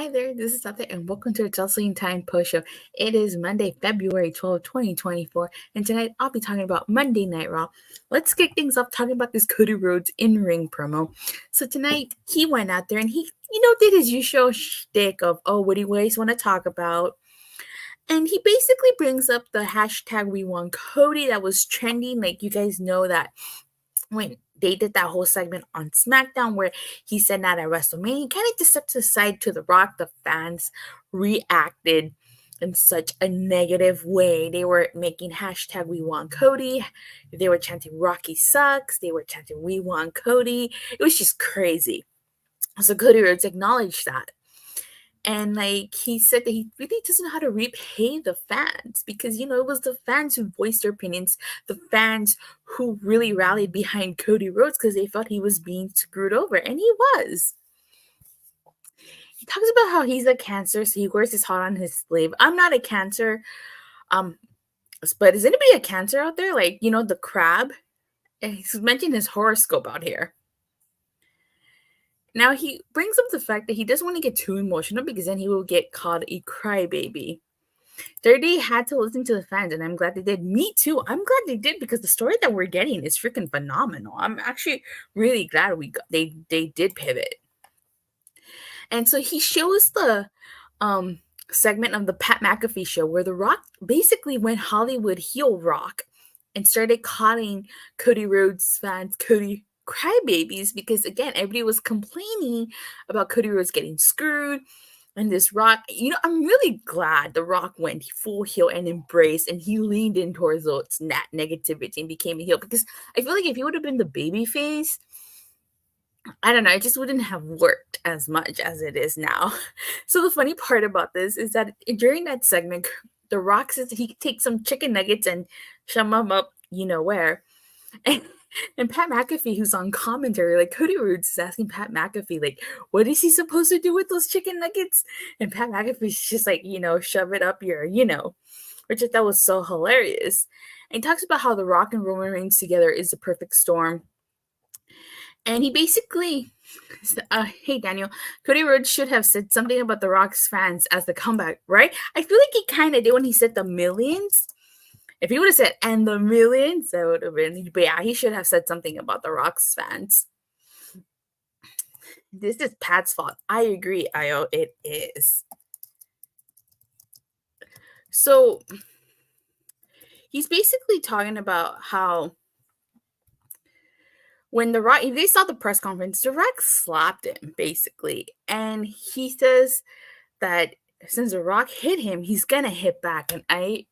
Hi there, this is Datila, and welcome to the Wrestling Time Post Show. It is Monday, February 12, 2024, and tonight I'll be talking about Monday Night Raw. Let's kick things off talking about this Cody Rhodes in-ring promo. So tonight, he went out there and he, did his usual shtick of, what do you guys want to talk about? And he basically brings up the hashtag We Want Cody that was trending. Like, you guys know that when they did that whole segment on SmackDown where he said that at WrestleMania, kind of just stepped aside to The Rock. The fans reacted in such a negative way. They were making hashtag We Want Cody. They were chanting Rocky sucks. They were chanting We Want Cody. It was just crazy. So Cody Rhodes acknowledged that. And he said that he really doesn't know how to repay the fans because, it was the fans who voiced their opinions, the fans who really rallied behind Cody Rhodes because they thought he was being screwed over, and he was. He talks about how he's a cancer, so he wears his heart on his sleeve. I'm not a cancer, but is anybody a cancer out there? The crab? And he's mentioning his horoscope out here. Now, he brings up the fact that he doesn't want to get too emotional because then he will get called a crybaby. They had to listen to the fans, and I'm glad they did. Me too. I'm glad they did because the story that we're getting is freaking phenomenal. I'm actually really glad they did pivot. And so he shows the segment of the Pat McAfee show where The Rock basically went Hollywood heel Rock and started calling Cody Rhodes fans Cody crybabies because, again, everybody was complaining about Cody Rhodes getting screwed. And this Rock, I'm really glad The Rock went full heel and embraced, and he leaned in towards that negativity and became a heel because I feel like if he would have been the baby face, I don't know, it just wouldn't have worked as much as it is now. So the funny part about this is that during that segment, The Rock says that he could take some chicken nuggets and shove them up, where. And Pat McAfee, who's on commentary, Cody Rhodes is asking Pat McAfee, what is he supposed to do with those chicken nuggets? And Pat McAfee's just shove it up your, which I thought was so hilarious. And he talks about how The Rock and Roman Reigns together is the perfect storm. And he basically, hey Daniel, Cody Rhodes should have said something about The Rock's fans as the comeback, right? I feel like he kind of did when he said the millions. If he would have said, and the millions, that would have been, but yeah, he should have said something about The Rock's fans. This is Pat's fault. I agree, Io, it is. So, he's basically talking about how when The Rock, if they saw the press conference, The Rock slapped him, basically. And he says that since The Rock hit him, he's going to hit back. And I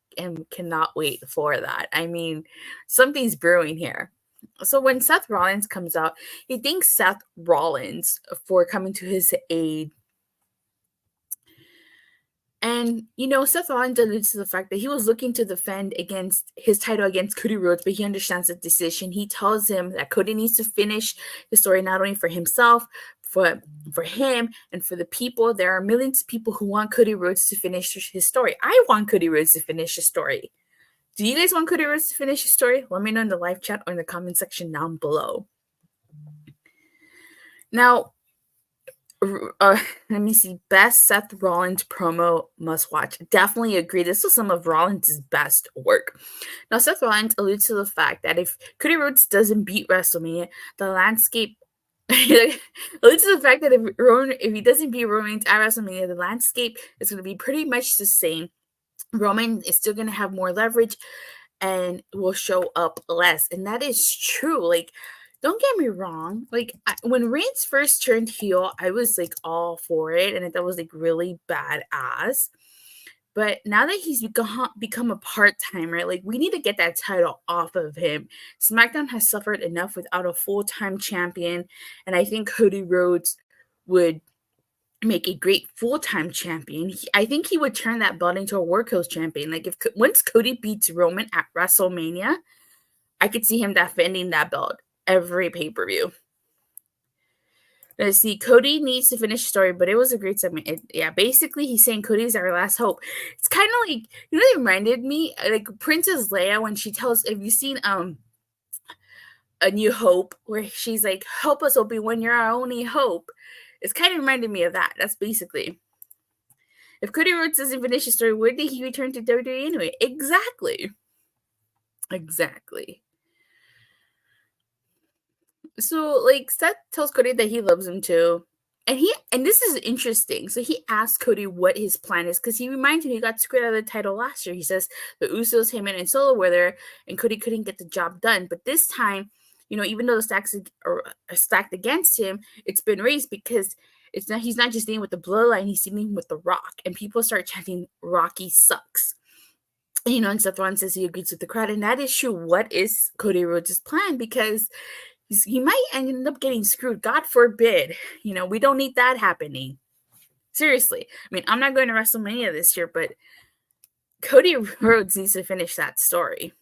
cannot wait for that. I mean, something's brewing here. So when Seth Rollins comes out, he thanks Seth Rollins for coming to his aid. And, Seth Rollins alludes to the fact that he was looking to defend against his title against Cody Rhodes, but he understands the decision. He tells him that Cody needs to finish the story not only for himself, for him, and for the people. There are millions of people who want Cody Rhodes to finish his story. I want Cody Rhodes to finish his story. Do you guys want Cody Rhodes to finish his story? Let me know in the live chat or in the comment section down below. Now, let me see. Best Seth Rollins promo must watch. Definitely agree. This was some of Rollins' best work. Now, Seth Rollins alludes to the fact that if Cody Rhodes doesn't beat WrestleMania, the landscape alludes to the fact that if he doesn't beat Roman at WrestleMania, the landscape is going to be pretty much the same. Roman is still going to have more leverage and will show up less. And that is true. Don't get me wrong. When Reigns first turned heel, I was all for it. And that was really badass. But now that he's become a part-timer, we need to get that title off of him. SmackDown has suffered enough without a full-time champion. And I think Cody Rhodes would make a great full-time champion. I think he would turn that belt into a workhorse champion. Once Cody beats Roman at WrestleMania, I could see him defending that belt every pay-per-view. Let's see, Cody needs to finish the story, but it was a great segment. Basically, he's saying Cody's our last hope. It's kind of it reminded me Princess Leia when she tells, have you seen A New Hope, where she's help us, Obi-Wan, you're our only hope. It's kind of reminded me of that. That's basically If Cody Rhodes doesn't finish his story, where did he return to WWE anyway? Exactly. So, like, Seth tells Cody that he loves him too. And this is interesting. So he asks Cody what his plan is because he reminds him he got screwed out of the title last year. He says the Usos, him, and Solo were there, and Cody couldn't get the job done. But this time, even though the stacks are stacked against him, it's been raised because he's not just dealing with the bloodline, he's dealing with the Rock, and people start chanting "Rocky sucks." And Seth Rollins says he agrees with the crowd, and that is true. What is Cody Rhodes' plan? Because he might end up getting screwed. God forbid. We don't need that happening. Seriously. I mean, I'm not going to WrestleMania this year, but Cody Rhodes needs to finish that story.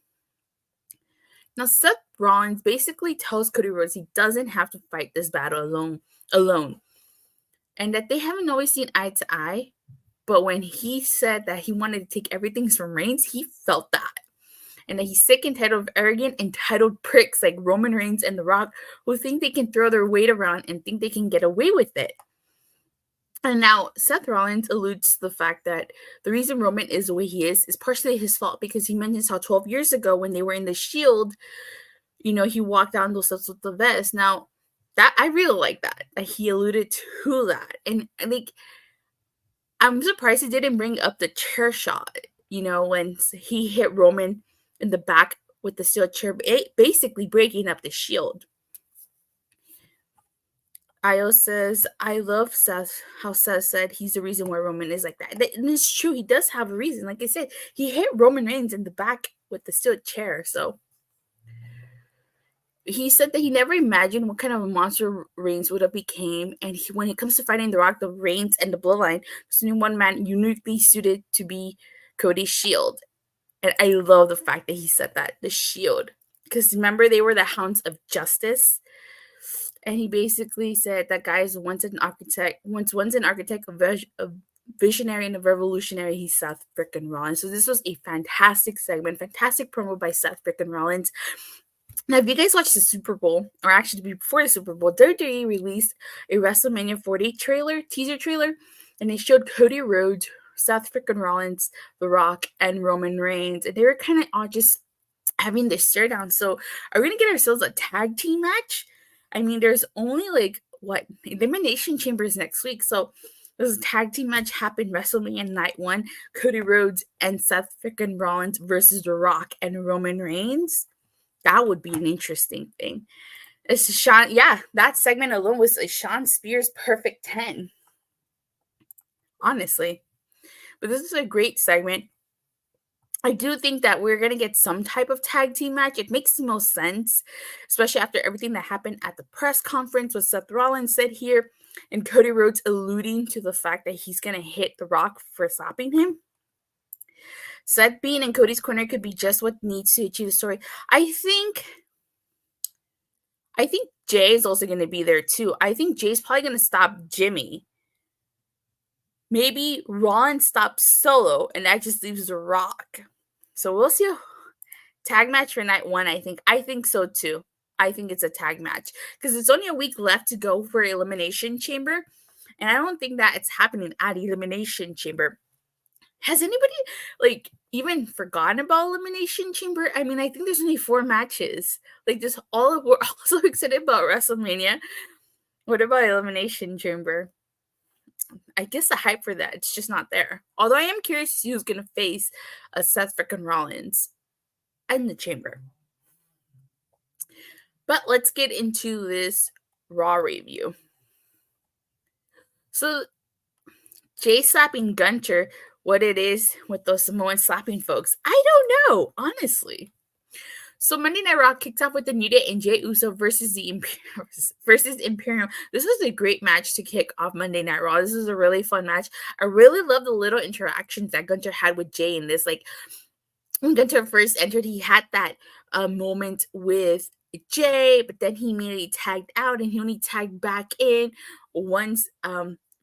Now, Seth Rollins basically tells Cody Rhodes he doesn't have to fight this battle alone. And that they haven't always seen eye to eye. But when he said that he wanted to take everything from Reigns, he felt that. And that he's sick and tired of arrogant, entitled pricks like Roman Reigns and The Rock who think they can throw their weight around and think they can get away with it. And now Seth Rollins alludes to the fact that the reason Roman is the way he is partially his fault because he mentions how 12 years ago when they were in the Shield, he walked down those steps with the vest. Now, that I really like that he alluded to that. And like, I'm surprised he didn't bring up the chair shot, when he hit Roman in the back with the steel chair, basically breaking up the Shield. Io says, I love Seth, how Seth said he's the reason why Roman is like that. And it's true, he does have a reason. Like I said, he hit Roman Reigns in the back with the steel chair. So he said that he never imagined what kind of a monster Reigns would have became. And when it comes to fighting The Rock, the Reigns and the Bloodline, there's only one man uniquely suited to be Cody's Shield. And I love the fact that he said that, the Shield. Because remember, they were the Hounds of Justice. And he basically said that guy's once an architect, a visionary, and a revolutionary. He's Seth frickin' Rollins. So this was a fantastic segment, fantastic promo by Seth frickin' Rollins. Now, if you guys watched the Super Bowl, or actually before the Super Bowl, WWE released a WrestleMania 40 teaser trailer, and they showed Cody Rhodes, Seth frickin' Rollins, The Rock, and Roman Reigns, and they were kind of all just having their stare down. So, are we gonna get ourselves a tag team match? I mean, there's only Elimination Chambers next week, so this tag team match happened WrestleMania Night 1, Cody Rhodes and Seth frickin' Rollins versus The Rock and Roman Reigns. That would be an interesting thing. It's Sean, that segment alone was a Sean Spears perfect 10. Honestly. But this is a great segment. I do think that we're going to get some type of tag team match. It makes the most sense, especially after everything that happened at the press conference, what Seth Rollins said here, and Cody Rhodes alluding to the fact that he's going to hit The Rock for stopping him. Seth being in Cody's corner could be just what needs to achieve the story. I think Jey is also going to be there too. I think Jay's probably going to stop Jimmy. Maybe Rollins stops Solo, and that just leaves The Rock. So we'll see. Tag match for Night 1, I think. I think so too. I think it's a tag match. Because it's only a week left to go for Elimination Chamber. And I don't think that it's happening at Elimination Chamber. Has anybody, even forgotten about Elimination Chamber? I mean, I think there's only 4 matches. We're all so excited about WrestleMania. What about Elimination Chamber? I guess the hype for that, it's just not there. Although I am curious to see who's going to face Seth frickin' Rollins in the Chamber. But let's get into this Raw review. So, Jay slapping Gunter, what it is with those Samoan slapping folks, I don't know, honestly. So Monday Night Raw kicked off with the New Day and Jey Uso versus the Imperium. This was a great match to kick off Monday Night Raw. This was a really fun match. I really love the little interactions that Gunter had with Jey in this. When Gunter first entered, he had that moment with Jey, but then he immediately tagged out, and he only tagged back in once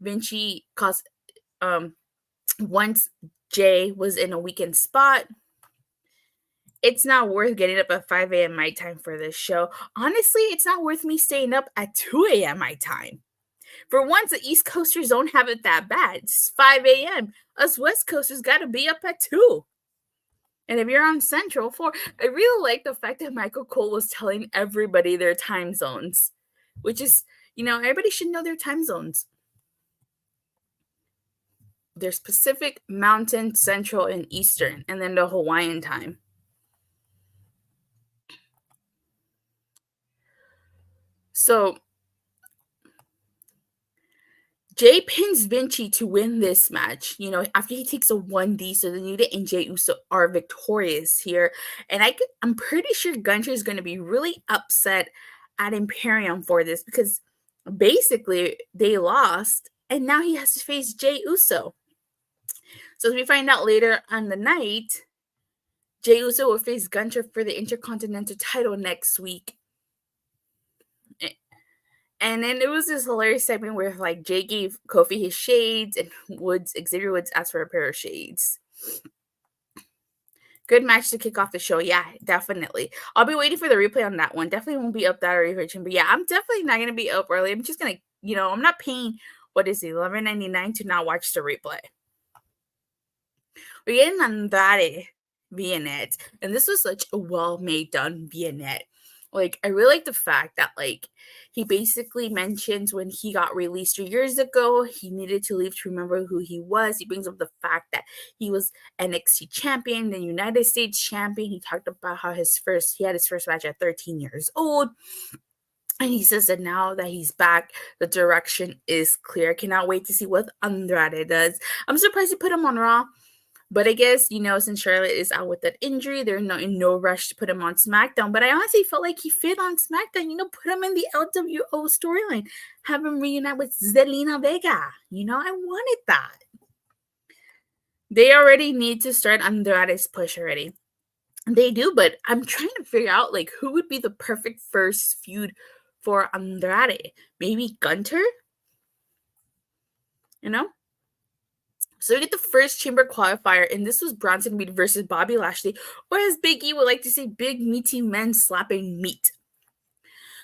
Vinci caused once Jey was in a weakened spot. It's not worth getting up at 5 a.m. my time for this show. Honestly, it's not worth me staying up at 2 a.m. my time. For once, the East Coasters don't have it that bad. It's 5 a.m. Us West Coasters got to be up at 2. And if you're on Central, 4. I really like the fact that Michael Cole was telling everybody their time zones, which is, everybody should know their time zones. There's Pacific, Mountain, Central, and Eastern, and then the Hawaiian time. So, Jey pins Vinci to win this match, after he takes a 1D, so the New Day and Jey Uso are victorious here. And I'm pretty sure Gunter is going to be really upset at Imperium for this, because basically they lost, and now he has to face Jey Uso. So as we find out later on the night, Jey Uso will face Gunter for the Intercontinental title next week. And then it was this hilarious segment where Jey gave Kofi his shades, and Xavier Woods asked for a pair of shades. Good match to kick off the show. Yeah, definitely. I'll be waiting for the replay on that one. Definitely won't be up that early, but yeah, I'm definitely not gonna be up early. I'm just gonna, I'm not paying $11.99 to not watch the replay. We're getting Andrade Vignette, and this was such a well-made done Vignette. I really like the fact that, he basically mentions when he got released 3 years ago, he needed to leave to remember who he was. He brings up the fact that he was NXT champion, the United States champion. He talked about how he had his first match at 13 years old. And he says that now that he's back, the direction is clear. Cannot wait to see what Andrade does. I'm surprised he put him on Raw. But I guess, since Charlotte is out with that injury, they're in no rush to put him on SmackDown. But I honestly felt like he fit on SmackDown. Put him in the LWO storyline. Have him reunite with Zelina Vega. I wanted that. They already need to start Andrade's push already. They do, but I'm trying to figure out, who would be the perfect first feud for Andrade. Maybe Gunter? So we get the first chamber qualifier, and this was Bronson Reed versus Bobby Lashley, or as Big E would like to say, big meaty men slapping meat.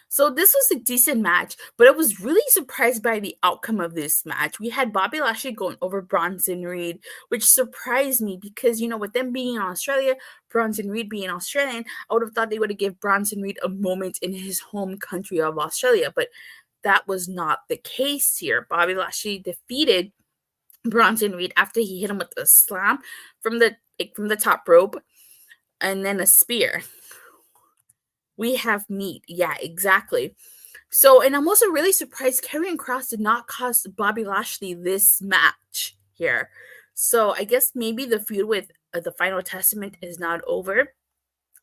So this was a decent match, but I was really surprised by the outcome of this match. We had Bobby Lashley going over Bronson Reed, which surprised me because, with them being in Australia, Bronson Reed being Australian, I would have thought they would have given Bronson Reed a moment in his home country of Australia, but that was not the case here. Bobby Lashley defeated Bronson Reed after he hit him with a slam from the top rope and then a spear. We have meat. Yeah, exactly. So, and I'm also really surprised Karrion Kross did not cost Bobby Lashley this match here. So I guess maybe the feud with the Final Testament is not over.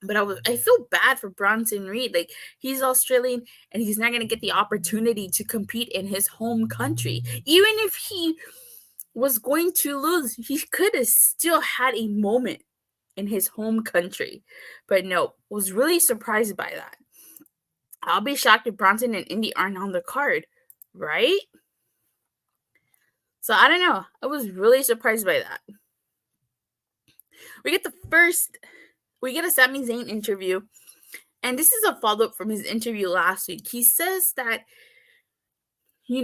But I feel bad for Bronson Reed. He's Australian and he's not going to get the opportunity to compete in his home country. Even if he was going to lose, he could have still had a moment in his home country. But no, was really surprised by that. I'll be shocked if Bronson and Indy aren't on the card, right? So I don't know. I was really surprised by that. We get a Sami Zayn interview, and this is a follow-up from his interview last week. He says that, you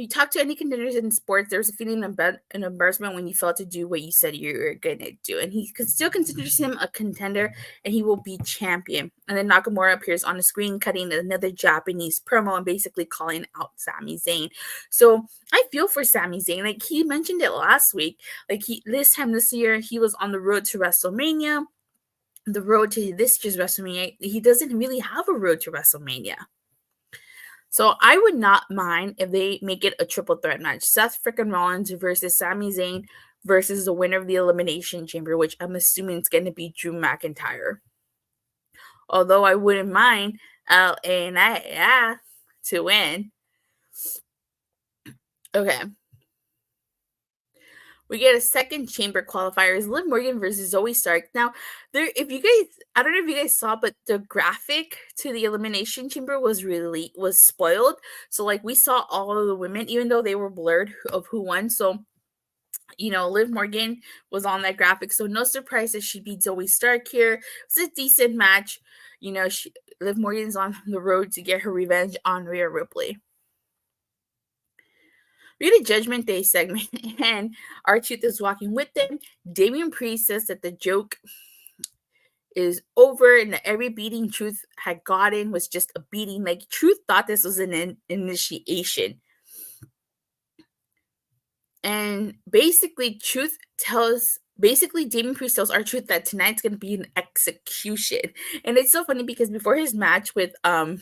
talk to any contenders in sports, there's a feeling of an embarrassment when you fail to do what you said you were going to do. And he still considers him a contender, and he will be champion. And then Nakamura appears on the screen, cutting another Japanese promo and basically calling out Sami Zayn. So I feel for Sami Zayn. He mentioned it last week. This time this year, he was on the road to WrestleMania. The road to this year's WrestleMania, he doesn't really have a road to WrestleMania. So I would not mind if they make it a triple threat match. Seth freaking Rollins versus Sami Zayn versus the winner of the Elimination Chamber, which I'm assuming is going to be Drew McIntyre. Although I wouldn't mind LA to win. Okay. We get a second chamber qualifier is Liv Morgan versus Zoey Stark. Now, I don't know if you guys saw, but the graphic to the Elimination Chamber was spoiled. So we saw all of the women, even though they were blurred of who won. So, Liv Morgan was on that graphic. So no surprise that she beat Zoey Stark here. It's a decent match. Liv Morgan's on the road to get her revenge on Rhea Ripley. We had a Judgment Day segment, and R-Truth is walking with them. Damian Priest says that the joke is over and that every beating Truth had gotten was just a beating. Like, Truth thought this was an initiation. And basically, Damian Priest tells R-Truth that tonight's going to be an execution. And it's so funny because before his match with JD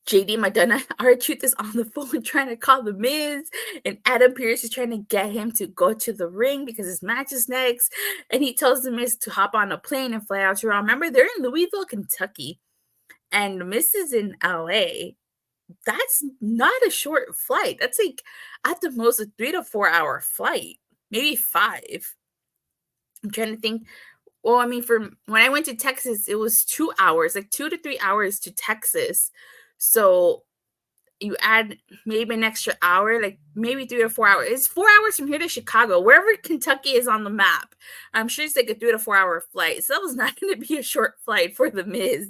McDonagh, R-Truth is on the phone trying to call The Miz, and Adam Pearce is trying to get him to go to the ring because his match is next. And he tells The Miz to hop on a plane and fly out to Raw. Remember, they're in Louisville, Kentucky, and The Miz is in LA. That's not a short flight. That's like at the most a 3 to 4 hour flight, maybe 5. I'm trying to think. Well, I mean, for when I went to Texas, it was 2 hours, like 2 to 3 hours to Texas. So you add maybe an extra hour, like maybe 3 to 4 hours. It's 4 hours from here to Chicago, wherever Kentucky is on the map. I'm sure it's like a 3 to 4 hour flight. So that was not going to be a short flight for The Miz.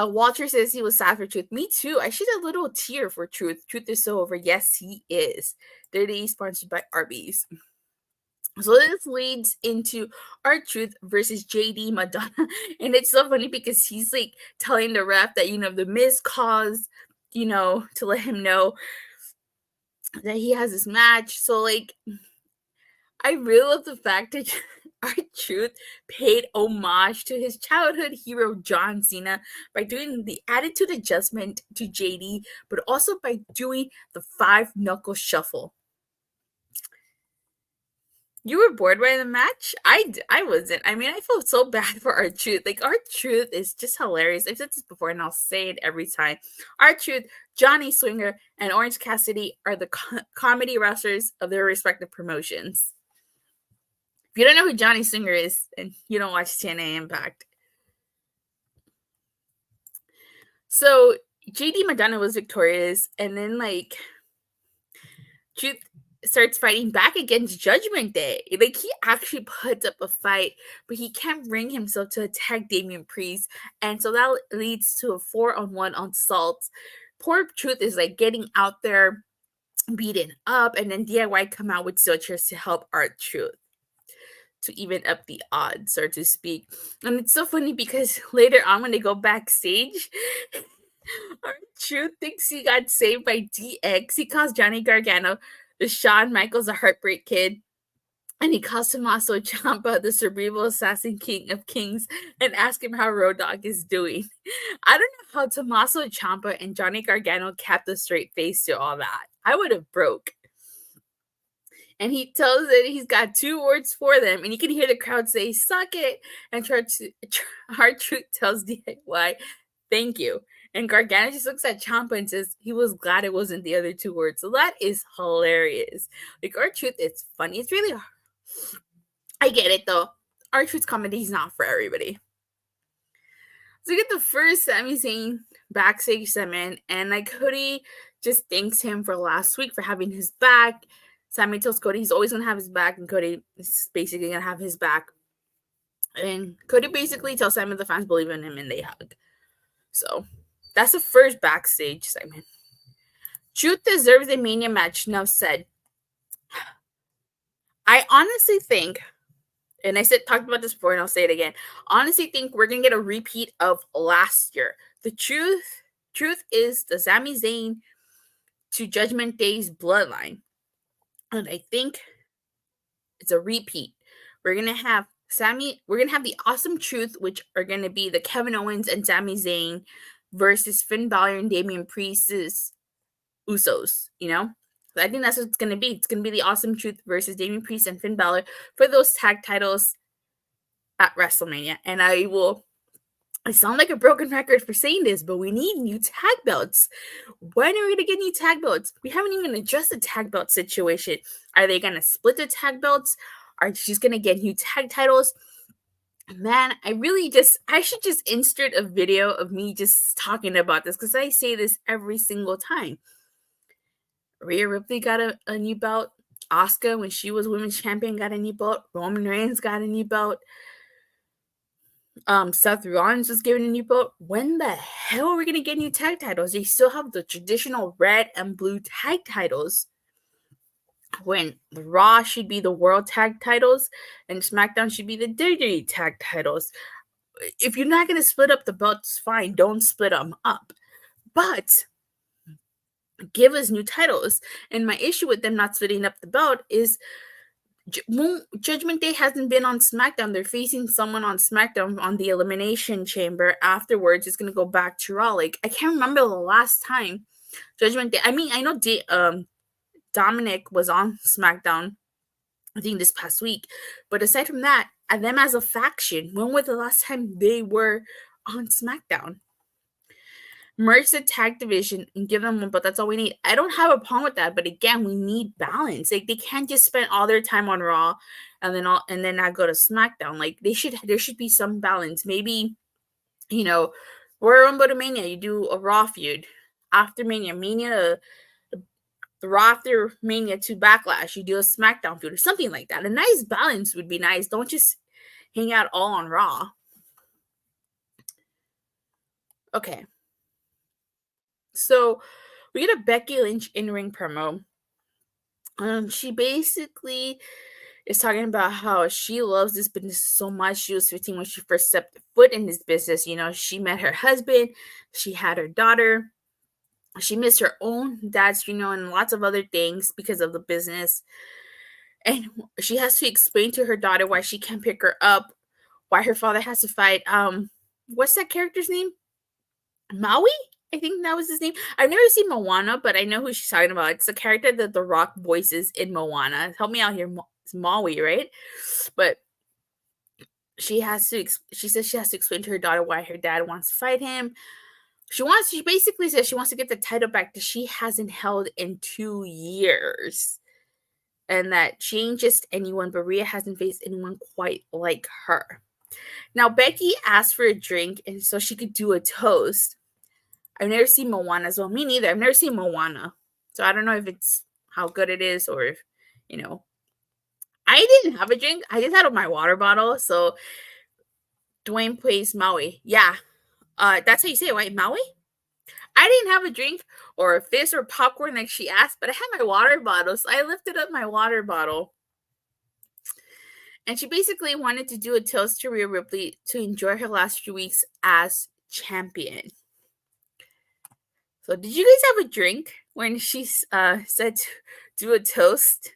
Walter says he was sad for Truth. Me too. I shed a little tear for Truth. Truth is so over. Yes, he is. Dirty sponsored by Arby's. So this leads into R-Truth versus JD McDonagh. And it's so funny because he's like telling the ref that, the Miz cause, to let him know that he has this match. So like, I really love the fact that R-Truth paid homage to his childhood hero John Cena by doing the attitude adjustment to JD, but also by doing the 5-knuckle shuffle. You were bored by the match? I wasn't. I mean, I feel so bad for R-Truth. Like, R-Truth is just hilarious. I've said this before, and I'll say it every time. R-Truth, Johnny Swinger, and Orange Cassidy are the comedy wrestlers of their respective promotions. If you don't know who Johnny Swinger is, and you don't watch TNA Impact. So, JD McDonagh was victorious, and then, like, Truth starts fighting back against Judgment Day. Like, he actually puts up a fight, but he can't bring himself to attack Damian Priest, and so that leads to a 4-on-1 assault. Poor Truth is, like, getting out there, beaten up, and then DIY come out with Zochers to help R-Truth to even up the odds, so to speak. And it's so funny because later on when they go backstage, R-Truth thinks he got saved by DX. He calls Johnny Gargano the Shawn Michaels a heartbreak kid. And he calls Tommaso Ciampa the cerebral assassin king of kings and asks him how Road Dogg is doing. I don't know how Tommaso Ciampa and Johnny Gargano kept a straight face to all that. I would have broke. And he tells that he's got 2 words for them. And you can hear the crowd say, suck it. And R-Truth tells DIY, thank you. And Gargano just looks at Ciampa and says he was glad it wasn't the other 2 words. So that is hilarious. Like, R-Truth, it's funny. It's really hard. I get it, though. R-Truth's comedy is not for everybody. So we get the first Sami Zayn backstage segment. And, like, Cody just thanks him for last week for having his back. Sami tells Cody he's always going to have his back, and Cody is basically going to have his back. And Cody basically tells Sami the fans believe in him, and they hug. So that's the first backstage segment. Truth deserves a Mania match, enough said. I honestly think, and talked about this before, and I'll say it again, honestly think we're going to get a repeat of last year. The truth is the Sami Zayn to Judgment Day's bloodline. And I think it's a repeat. We're going to have the Awesome Truth, which are going to be the Kevin Owens and Sami Zayn versus Finn Balor and Damian Priest's Usos, I think that's what it's going to be. It's going to be the Awesome Truth versus Damian Priest and Finn Balor for those tag titles at WrestleMania. And I sound like a broken record for saying this, but we need new tag belts. When are we going to get new tag belts? We haven't even addressed the tag belt situation. Are they going to split the tag belts? Are you just going to get new tag titles? Man, I should just insert a video of me just talking about this because I say this every single time. Rhea Ripley got a new belt. Asuka, when she was women's champion, got a new belt. Roman Reigns got a new belt. Seth Rollins was given a new belt. When the hell are we gonna get new tag titles? They still have the traditional red and blue tag titles. When the Raw should be the World Tag titles and SmackDown should be the WWE Tag titles. If you're not gonna split up the belts, fine, don't split them up. But give us new titles. And my issue with them not splitting up the belt is Judgment Day hasn't been on SmackDown. They're facing someone on SmackDown on the Elimination Chamber. Afterwards, it's gonna go back to Raw. Like, I can't remember the last time Judgment Day. I mean, I know Dominic was on SmackDown, I think this past week, but aside from that, and them as a faction, when was the last time they were on SmackDown? Merge the tag division and give them one, but that's all we need. I don't have a problem with that, but again, we need balance. Like, they can't just spend all their time on Raw and then not go to SmackDown. Like, there should be some balance. Maybe, we're on to Mania, you do a Raw feud. After Mania, the Raw after Mania to Backlash, you do a SmackDown feud or something like that. A nice balance would be nice. Don't just hang out all on Raw. Okay. So we get a Becky Lynch in-ring promo. She basically is talking about how she loves this business so much. She was 15 when she first stepped foot in this business. She met her husband. She had her daughter. She missed her own dad's funeral and lots of other things because of the business. And she has to explain to her daughter why she can't pick her up, why her father has to fight. What's that character's name? Maui? I think that was his name. I've never seen Moana, but I know who she's talking about. It's a character that The Rock voices in Moana. Help me out here. It's Maui, right? But she says she has to explain to her daughter why her dad wants to fight him. She basically says she wants to get the title back that she hasn't held in 2 years. And that she ain't just anyone, but Rhea hasn't faced anyone quite like her. Now, Becky asked for a drink and so she could do a toast. I've never seen Moana as well. Me neither. I've never seen Moana. So I don't know if it's how good it is or if, I didn't have a drink. I just had my water bottle. So Dwayne plays Maui. Yeah. That's how you say it, right? Maui? I didn't have a drink or a fizz or popcorn like she asked, but I had my water bottle. So I lifted up my water bottle. And she basically wanted to do a toast to Rhea Ripley to enjoy her last few weeks as champion. So did you guys have a drink when she said to do a toast?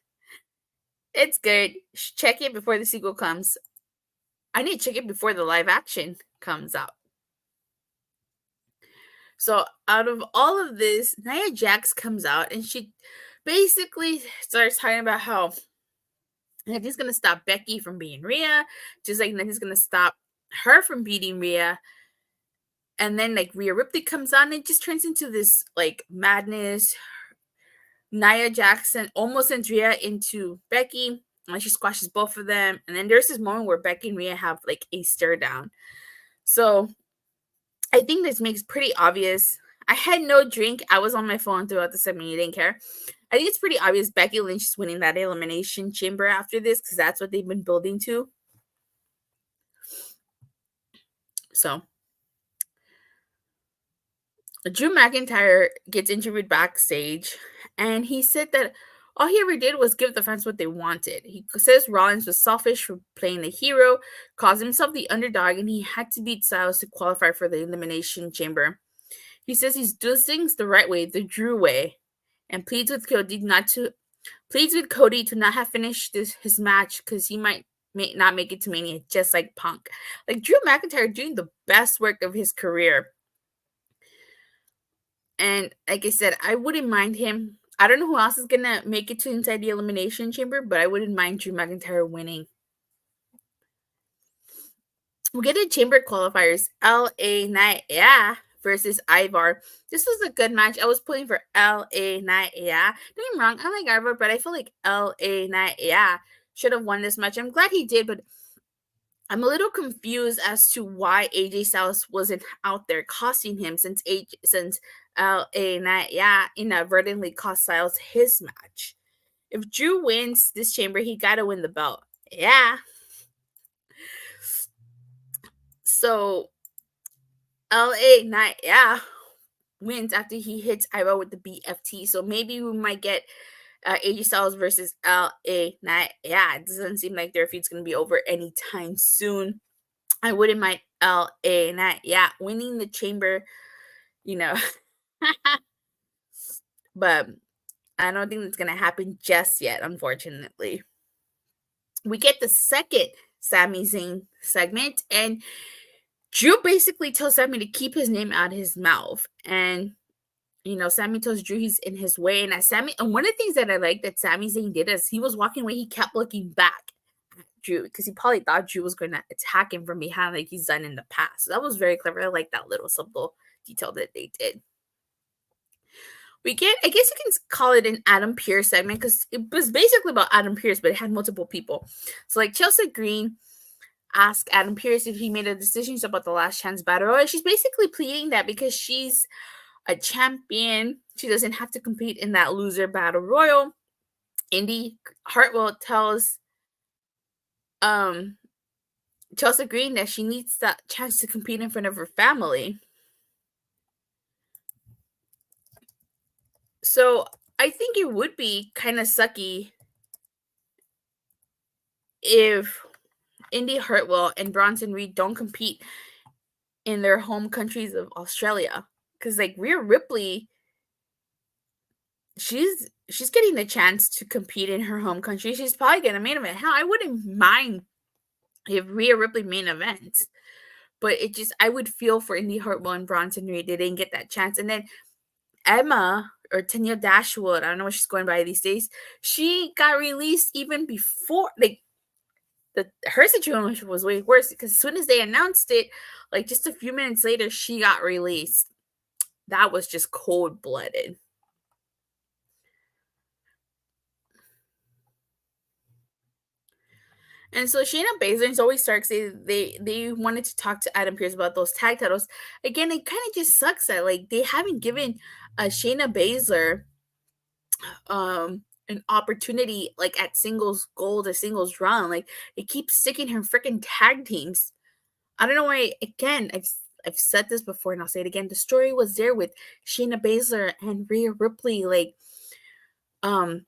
It's good. Check it before the sequel comes. I need to check it before the live action comes out. So out of all of this, Nia Jax comes out and she basically starts talking about how Nadia's going to stop Becky from beating Rhea, just like Nadia's going to stop her from beating Rhea. And then, Rhea Ripley comes on and it just turns into this, madness. Nia Jackson almost sends Rhea into Becky, and she squashes both of them. And then there's this moment where Becky and Rhea have, a stare down. So, I think this makes pretty obvious. I had no drink. I was on my phone throughout the segment. You didn't care. I think it's pretty obvious Becky Lynch is winning that Elimination Chamber after this because that's what they've been building to. So, Drew McIntyre gets interviewed backstage, and he said that all he ever did was give the fans what they wanted. He says Rollins was selfish for playing the hero, caused himself the underdog, and he had to beat Styles to qualify for the Elimination Chamber. He says he does things the right way, the Drew way, and pleads with Cody to not have finished his match because he may not make it to Mania, just like Punk. Drew McIntyre doing the best work of his career. And like I said, I wouldn't mind him. I don't know who else is going to make it to inside the Elimination Chamber, but I wouldn't mind Drew McIntyre winning. We'll get the Chamber qualifiers. LA Knight, versus Ivar. This was a good match. I was pulling for LA Knight, Don't get me wrong, I like Ivar, but I feel like LA Knight, should have won this match. I'm glad he did, but I'm a little confused as to why AJ Styles wasn't out there costing him since LA Knight, inadvertently cost Styles his match. If Drew wins this chamber, he gotta win the belt. Yeah. So So LA Knight, wins after he hits Ivar with the BFT. So maybe we might get AJ Styles versus LA Knight. Yeah, it doesn't seem like their feud's going to be over anytime soon. I wouldn't mind LA Knight, winning the chamber, you know. But I don't think that's going to happen just yet, unfortunately. We get the second Sami Zayn segment, and Drew basically tells Sami to keep his name out of his mouth. And, Sami tells Drew he's in his way. And one of the things that I like that Sami Zayn did is he was walking away, he kept looking back at Drew because he probably thought Drew was going to attack him from behind like he's done in the past. So that was very clever. I like that little subtle detail that they did. I guess you can call it an Adam Pearce segment because it was basically about Adam Pearce, but it had multiple people. So like Chelsea Green asked Adam Pearce if he made a decision about the Last Chance Battle Royal. She's basically pleading that because she's a champion, she doesn't have to compete in that loser battle royal. Indy Hartwell tells Chelsea Green that she needs that chance to compete in front of her family. So I think it would be kind of sucky if Indy Hartwell and Bronson Reed don't compete in their home countries of Australia. Because like Rhea Ripley, she's getting the chance to compete in her home country. She's probably gonna main event. Hell, I wouldn't mind if Rhea Ripley main events. But I would feel for Indy Hartwell and Bronson Reed. They didn't get that chance. And then Emma or Tanya Dashwood, I don't know what she's going by these days, she got released even before, like, her situation was way worse because as soon as they announced it, like just a few minutes later, she got released. That was just cold-blooded. And so Shayna Baszler and Zoey Stark say they wanted to talk to Adam Pearce about those tag titles. Again, it kind of just sucks that like they haven't given Shayna Baszler an opportunity like at singles gold or singles run. Like they keep sticking her freaking tag teams. I don't know why. Again, I've said this before and I'll say it again. The story was there with Shayna Baszler and Rhea Ripley. Like Shayna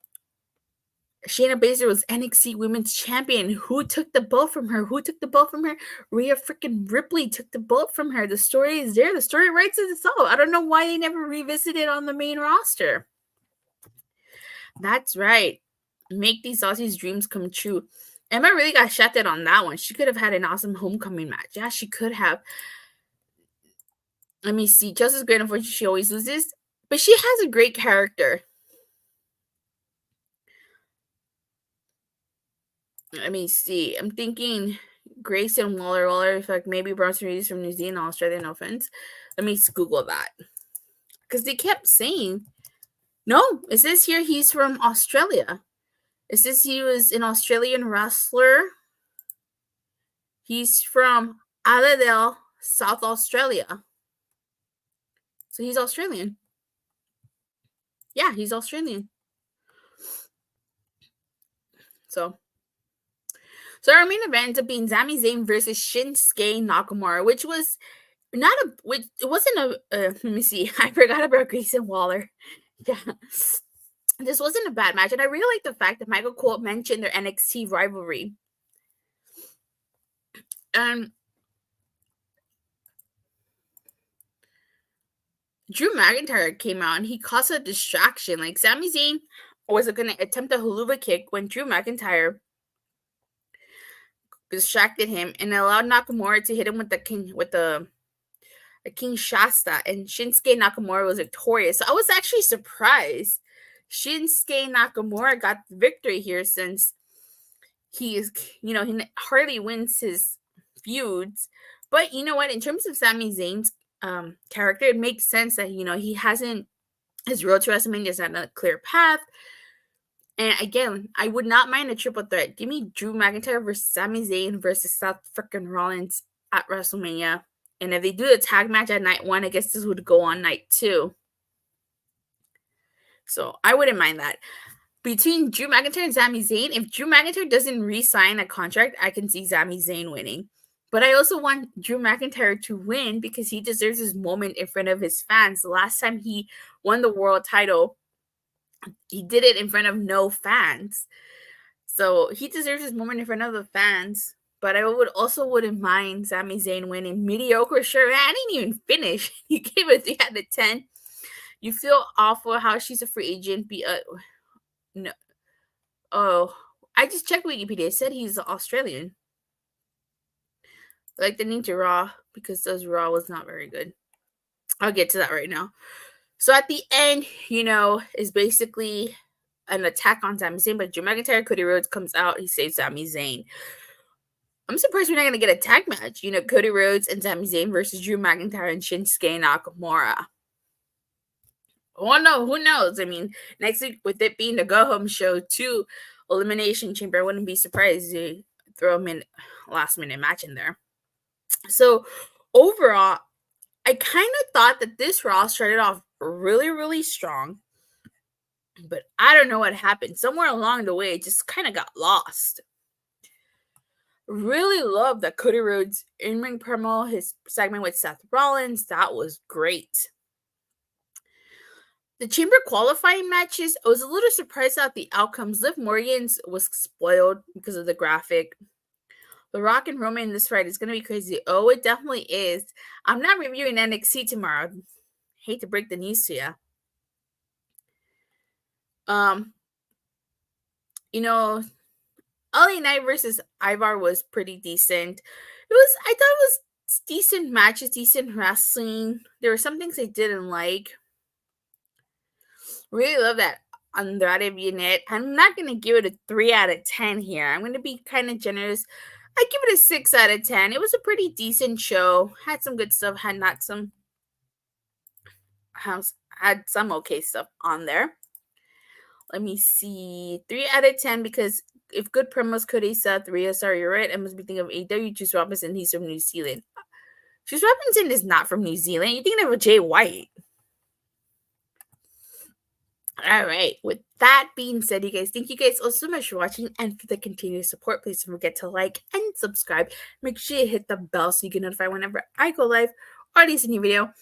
Baszler was NXT Women's Champion. Who took the belt from her? Rhea freaking Ripley took the belt from her. The story is there. The story writes itself. I don't know why they never revisited it on the main roster. That's right. Make these Aussies' dreams come true. Emma really got shafted on that one. She could have had an awesome homecoming match. Yeah, she could have. Let me see. Just as great, unfortunately, she always loses. But she has a great character. Let me see. I'm thinking Grayson Waller, in fact, maybe Bronson Reed is from New Zealand, Australia, no offense. Let me Google that. Because they kept saying, no, it says here he's from Australia. It says he was an Australian wrestler. He's from Adelaide, South Australia. So he's Australian. Yeah, he's Australian. So our main event ends up being Sami Zayn versus Shinsuke Nakamura, which was it wasn't a, let me see, I forgot about Grayson Waller. Yeah. This wasn't a bad match, and I really like the fact that Michael Cole mentioned their NXT rivalry. Drew McIntyre came out, and he caused a distraction. Like, Sami Zayn was going to attempt a haluva kick when Drew McIntyre distracted him and allowed Nakamura to hit him with the King Shasta, and Shinsuke Nakamura was victorious. So I was actually surprised Shinsuke Nakamura got the victory here, since he is, he hardly wins his feuds. But you know what? In terms of Sami Zayn's character, it makes sense that, he hasn't, his road to WrestleMania is not a clear path. And again, I would not mind a triple threat. Give me Drew McIntyre versus Sami Zayn versus Seth freaking Rollins at WrestleMania. And if they do the tag match at night 1, I guess this would go on night 2. So I wouldn't mind that. Between Drew McIntyre and Sami Zayn, if Drew McIntyre doesn't re-sign a contract, I can see Sami Zayn winning. But I also want Drew McIntyre to win because he deserves his moment in front of his fans. The last time he won the world title, he did it in front of no fans. So he deserves his moment in front of the fans. But I wouldn't mind Sami Zayn winning. Mediocre, sure. I didn't even finish. You gave it 3 out of 10. You feel awful how she's a free agent. No. Oh, I just checked Wikipedia. It said he's Australian. Like the Ninja Raw, because those Raw was not very good. I'll get to that right now. So at the end, is basically an attack on Sami Zayn, but Drew McIntyre, Cody Rhodes comes out, he saves Sami Zayn. I'm surprised we're not going to get a tag match. Cody Rhodes and Sami Zayn versus Drew McIntyre and Shinsuke Nakamura. Oh no, who knows? I mean, next week with it being the go-home show to Elimination Chamber, I wouldn't be surprised to throw him in last-minute match in there. So overall, I kind of thought that this Raw started off really, really strong. But I don't know what happened. Somewhere along the way, it just kind of got lost. Really love that Cody Rhodes in-ring promo, his segment with Seth Rollins. That was great. The Chamber qualifying matches, I was a little surprised at the outcomes. Liv Morgan's was spoiled because of the graphic. The Rock and Roman in this fight is going to be crazy. Oh, it definitely is. I'm not reviewing NXT tomorrow. Hate to break the news to you. LA Knight versus Ivar was pretty decent. I thought it was decent matches, decent wrestling. There were some things I didn't like. Really love that Andrade Vignette. I'm not going to give it a 3 out of 10 here. I'm going to be kind of generous. I give it a 6 out of 10. It was a pretty decent show. Had some good stuff, had some okay stuff on there. Let me see. 3 out of 10 because if good promos, Cody, Seth, Rhea, sorry, you're right. I must be thinking of AW. Juice Robinson, he's from New Zealand. Juice Robinson is not from New Zealand. You're thinking of Jay White. All right. With that being said, you guys, thank you guys all so much for watching and for the continued support. Please don't forget to like and subscribe. Make sure you hit the bell so you get notified whenever I go live or release a new video.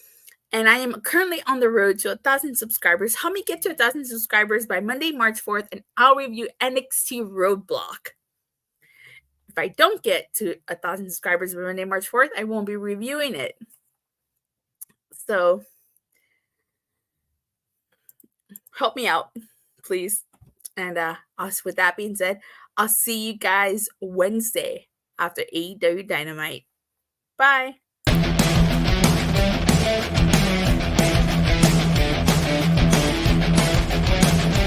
And I am currently on the road to 1,000 subscribers. Help me get to 1,000 subscribers by Monday, March 4th, and I'll review NXT Roadblock. If I don't get to 1,000 subscribers by Monday, March 4th, I won't be reviewing it. So, help me out, please. And with that being said, I'll see you guys Wednesday after AEW Dynamite. Bye.